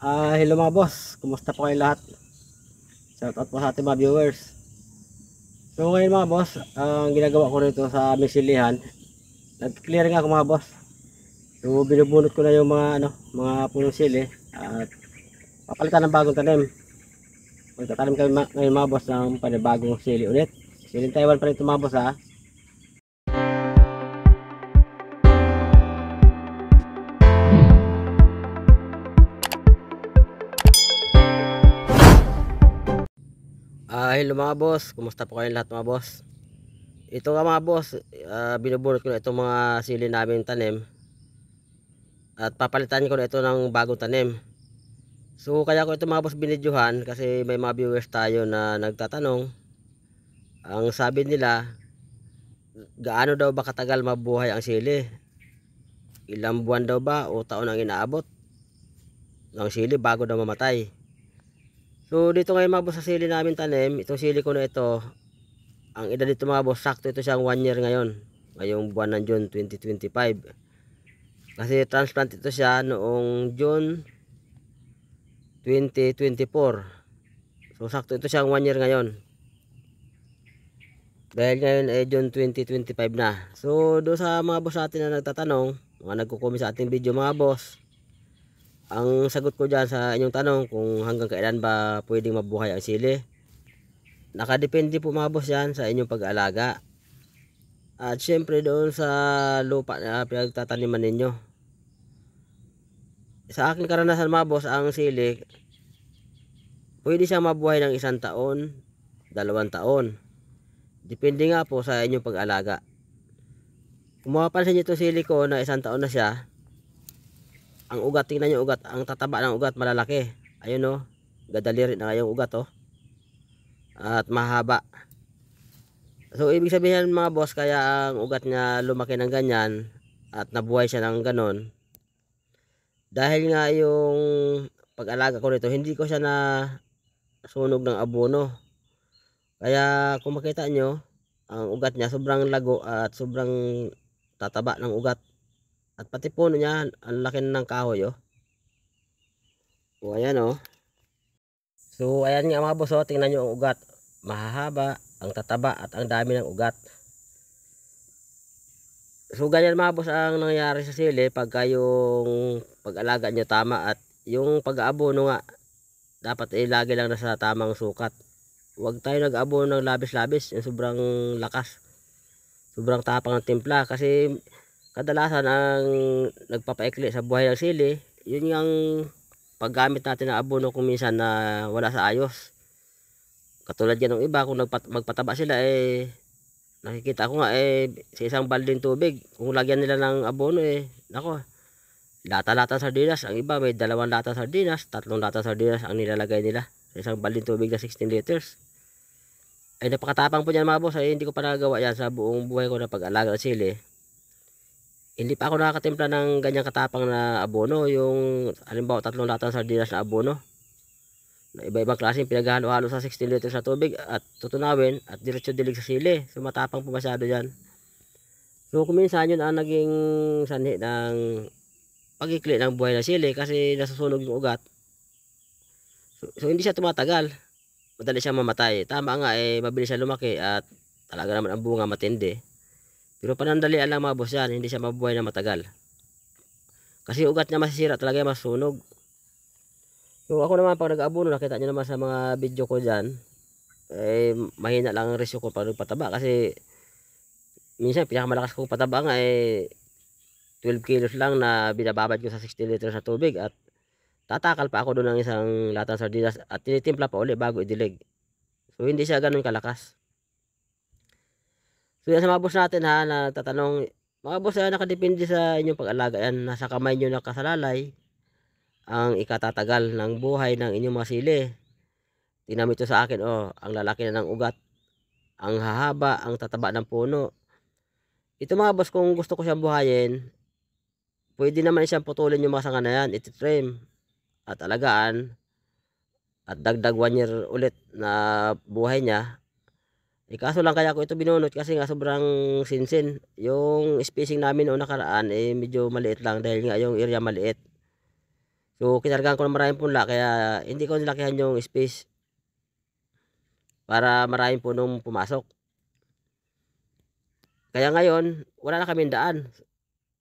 Hello mga boss, kumusta po kayo lahat? Shout out po sa ating mga viewers. So ngayon mga boss, ang ginagawa ko rito sa aming silihan, nag-clearing ako mga boss. So binubunot ko na yung mga punong sili at papalitan ng bagong tanim. Magtatanim kami ngayon mga boss ng panibagong sili ulit. Siling Taiwan pa rin ito mga boss ha. Hello mga boss, kumusta po kayo lahat mga boss? Ito nga mga boss, binubunot ko na itong mga sili namin tanim at papalitan ko na ito ng bagong tanim. So kaya ko ito mga boss binidyohan kasi may mga viewers tayo na nagtatanong. Ang sabi nila, gaano daw ba katagal mabuhay ang sili? Ilang buwan daw ba o taon ang inaabot ng sili bago daw mamatay? So dito ngayon mga boss sa sili namin tanim, itong sili ko na ito, ang edad dito mga boss, sakto ito siyang 1 year ngayon. Ngayong buwan ng June 2025. Kasi transplant ito siya noong June 2024. So sakto ito siyang 1 year ngayon. Dahil ngayon ay June 2025 na. So doon sa mga boss natin na nagtatanong, mga nagko-comment sa ating video mga boss, ang sagot ko dyan sa inyong tanong kung hanggang kailan ba pwedeng mabuhay ang sili, nakadepende po mga boss yan sa inyong pag-aalaga. At syempre doon sa lupa na pinagtataniman ninyo. Sa aking karanasan mga boss, ang sili pwede siyang mabuhay ng 1 taon, 2 taon. Depende nga po sa inyong pag-alaga. Kung mapapansin nyo itong sili ko na 1 taon na siya, ang ugat, tingnan nyo ugat, ang tataba ng ugat malalaki. Ayun o, gadalirit na yung ugat o. At mahaba. So ibig sabihin mga boss, kaya ang ugat niya lumaki ng ganyan at nabuhay siya ng ganon, dahil nga yung pag-alaga ko nito, hindi ko siya na sunog ng abono. Kaya kung makita nyo, ang ugat niya sobrang lago at sobrang tataba ng ugat. At pati puno niya, ang laki ng kahoy oh. O ayan oh. So ayan nga mga boss oh, tingnan nyo ang ugat. Mahahaba, ang tataba at ang dami ng ugat. So ganyan mga boss ang nangyayari sa sili pagka yung pag-alaga nyo tama, at yung pag-aabono nga dapat lagi lang nasa tamang sukat. Huwag tayo nag-aabono ng labis-labis, yung sobrang lakas, sobrang tapang ng timpla, kasi kadalasan ang nagpapaikli sa buhay ng sili, yun yung paggamit natin ng abono kung minsan na wala sa ayos. Katulad yan ng iba, kung magpataba sila nakikita ko nga sa isang balding tubig, kung lagyan nila ng abono nako, lata-lata sardinas. Ang iba may 2 lata sardinas, 3 lata sardinas ang nilalagay nila sa isang balding tubig na 16 liters. Napakatapang po niyan mga boss. Hindi ko pa nagawa yan sa buong buhay ko na pag-alaga ng sili. Hindi pa ako nakakatimpla ng ganyang katapang na abono, yung halimbawa 3 lata sardinas na abono na iba-ibang klaseng pinaghalo-halo sa 16 liters na tubig at tutunawin at diretso dilig sa sili. So matapang po masyado yan. So kuminsan yun ang naging sanhi ng pag-ikli ng buhay ng sili, kasi nasusunog yung ugat. So hindi siya tumatagal, madali siya mamatay. Tama nga mabilis siya lumaki at talaga naman ang bunga matindi. Pero panandalian lang mga boss yan, hindi siya mabuhay na matagal. Kasi yung ugat niya masisira talaga, masunog. So ako naman pag nag-abono, nakita nyo naman sa mga video ko dyan, mahina lang ang resyo ko pag nagpataba. Kasi minsan pinakamalakas kong pataba nga 12 kilos lang na binababad ko sa 60 liters na tubig, at tatakal pa ako doon ng 1 latang sardinas at tinitimpla pa uli bago idilig. So hindi siya ganun kalakas. So yan sa mga boss natin ha, na tatanong, mga boss nakadepende sa inyong pag-alaga yan. Nasa kamay nyo nakasalalay ang ikatatagal ng buhay ng inyong mga sili. Tingnan mo ito sa akin ang lalaki na ng ugat, ang hahaba, ang tataba ng puno. Ito mga boss, kung gusto ko siyang buhayin, pwede naman siyang putulin yung mga sanga na yan, iti-trim at alagaan at dagdag 1 year ulit na buhay niya. Kaso lang kaya ko ito binunot kasi nga sobrang sinsin. Yung spacing namin noong nakaraan medyo maliit lang dahil nga yung area maliit. So kinargahan ko ng maraming punla kaya hindi ko nilakihan yung space para maraming punong pumasok. Kaya ngayon wala na kaming daan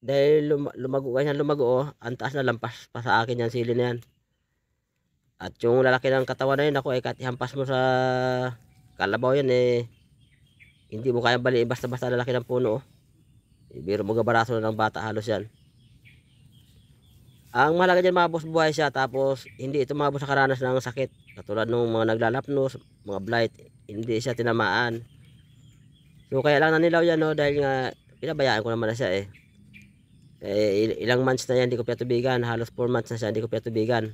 dahil lumago ganyan, lumago oh, ang taas na lampas pa sa akin yan sili na yan. At yung lalaki ng katawan na yun, ako kahit ihampas mo sa kalabaw yan hindi mo kayang baliin basta-basta lalaki ng puno oh. Biro mo gabaraso na ng bata halos yan. Ang mahalaga dyan mga boss, buhay siya tapos hindi ito mga boss nakaranas ng sakit. Katulad nung mga naglalapnos, mga blight, hindi siya tinamaan. So kaya lang nanilaw yan no, dahil nga pinabayaan ko naman na siya ilang months na yan hindi ko pinatubigan, halos 4 months na siya hindi ko pinatubigan.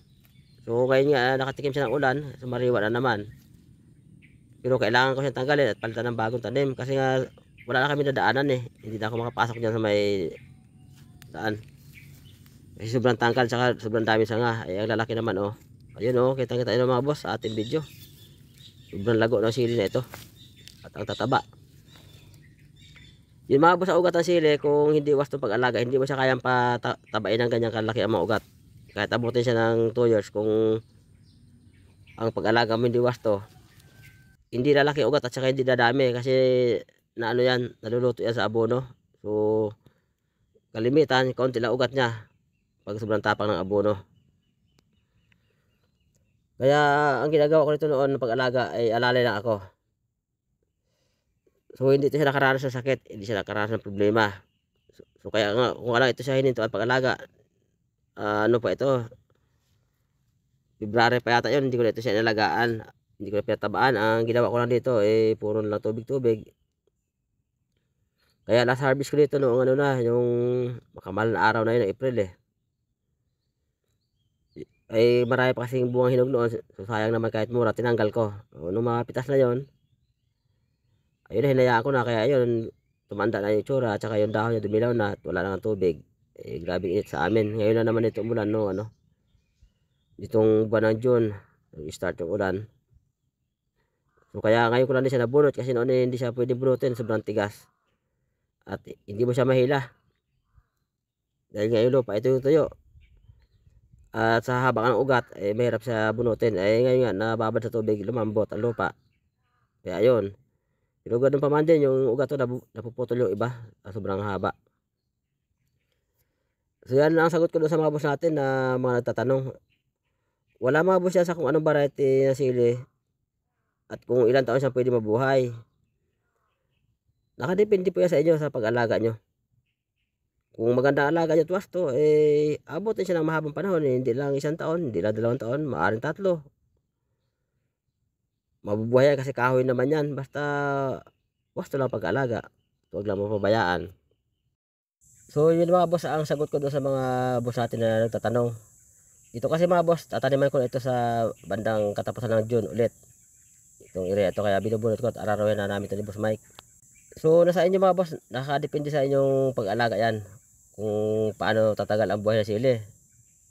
So ngayon nga nakatikim siya ng ulan, sumariwa na naman. Pero kailangan ko siyang tanggalin at palitan ng bagong tanim kasi nga wala na kami nadaanan hindi na ako makapasok dyan sa may daan. Kasi sobrang tangkal saka sobrang dami sanga. Ay ang lalaki naman oh. Ayun oh, kita-kita yun mga boss sa ating video. Sobrang lago ng sili na ito. At ang tataba. Yung mga boss sa ugat ng sili, kung hindi wasto pag-alaga, hindi mo siya kayang patabain ng ganyang kalaki ang mga ugat. Kahit abutin siya ng 2 years kung ang pag-alaga mo hindi wasto, hindi lalaki ugat at saka hindi dadami kasi na ano yan, naluluto yan sa abono. So kalimitan, kaunti lang ugat niya pag sobrang tapang ng abono. Kaya ang ginagawa ko nito noon ng pag-alaga ay alalay lang ako. So hindi ito siya nakaranas ng sakit, hindi siya nakaranas ng problema. So kaya nga kung alam ito siya hininto at pag-alaga, ano pa ito, February pa yata yun, hindi ko na ito siya inalagaan, hindi ko na pinatabaan. Ang ginawa ko lang dito puro lang tubig-tubig. Kaya last harvest ko dito noong ano na, yung makamahal na araw na yun ng April ay marami pa kasing bungang hinog noon. So sayang naman kahit mura tinanggal ko. Nung mga pitas na yon, ayun na hinayaan ko na kaya ayun tumanda na yung tsura at saka yung dahon niya dumilaw na at wala nang tubig. Grabe init sa amin. Ngayon na naman ito umulan no ano. Ditong buwan ng June, start yung ulan. So kaya ngayon ko lang din siya nabunot kasi noon hindi siya pwedeng bunutin, sobrang tigas. At hindi mo siya mahila. Dahil ngayon lupa ito yung tuyo. At sa haba ng ugat mahirap siya bunutin. Ngayon nga nababad sa tubig, lumambot ang lupa. Kaya ayun. Pero ganun pa man din yung ugat to napuputol yung iba, sobrang haba. So yan lang ang sagot ko doon sa mga boss natin na mga nagtatanong. Wala mga boss yan sa kung anong variety ng sili at kung ilang taon siya pwede mabuhay. Nakadepende po yan sa inyo sa pag-alaga nyo. Kung maganda alaga nyo tuwas to, abutin siya ng mahabang panahon. Hindi lang 1 taon, hindi lang 2 taon, maaaring 3. Mabubuhay yan kasi kahoy naman yan. Basta wasto lang pag-alaga. Huwag lang mapabayaan. So yun mga boss ang sagot ko doon sa mga boss natin na nagtatanong. Ito kasi mga boss, tataniman ko ito sa bandang katapusan ng June ulit. Itong area ito kaya binubunot ko at ararawin na namin ito ni Boss Mike. So nasa inyo mga boss, nakadepende sa inyong pag-alaga yan. Kung paano tatagal ang buhay ng sili.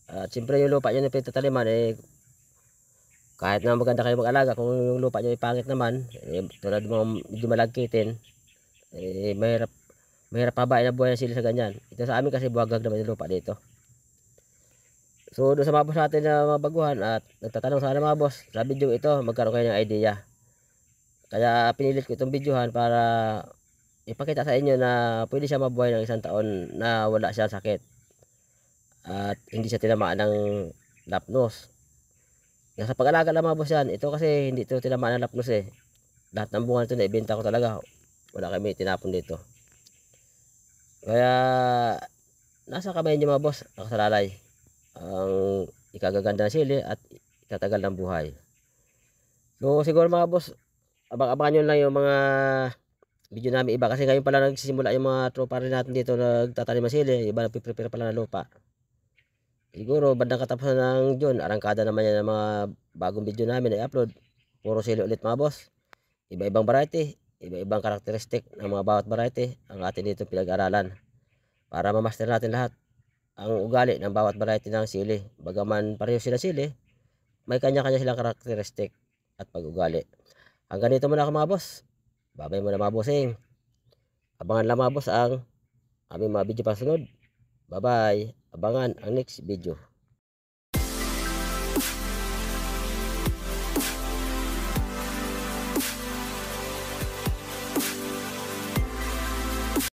At siyempre yung lupa nyo na pinagtataniman kahit na maganda kayo mag-alaga, kung yung lupa nyo ipangit naman, tulad mga medyo malagkitin, mahirap pabain ang buhay ng sili sa ganyan. Ito sa amin kasi buwagag naman yung lupa dito. So doon sa mga boss natin na mga baguhan at nagtatanong sana mga boss, sa video ito magkaroon kayo ng idea. Kaya pinilit ko itong videohan para ipakita sa inyo na pwede siya mabuhay ng 1 taon na wala siya sakit. At hindi siya tinamaan ng lapnos. Sa pag-alaga lang mga boss yan, ito kasi hindi ito tinamaan ng lapnos Lahat ng bunga nito na ibenta ko talaga. Wala kami tinapon dito. Kaya nasa kamay niyo mga boss, nakasalalay ang ikagaganda ng sili at ikatagal ng buhay. So siguro mga boss, abang-abangan nyo lang yung mga video namin iba kasi ngayon pala nagsisimula yung mga tropa rin natin dito nagtatanim ng sili, iba nagpiprepare pala ng lupa. Siguro bandang katapusan ng June, arangkada naman yan ng mga bagong video namin na i-upload. Puro sili ulit mga boss. Iba-ibang variety, iba-ibang karakteristik ng mga bawat variety ang atin dito pinag-aralan. Para ma-master natin lahat ang ugali ng bawat variety ng sili. Bagaman pareho sila sili, may kanya-kanya silang karakteristik at pag-ugali. Hanggang dito muna ako mga boss. Babay muna mga bossing. Abangan lang mga boss ang aming mga video pasunod. Bye bye. Abangan ang next video.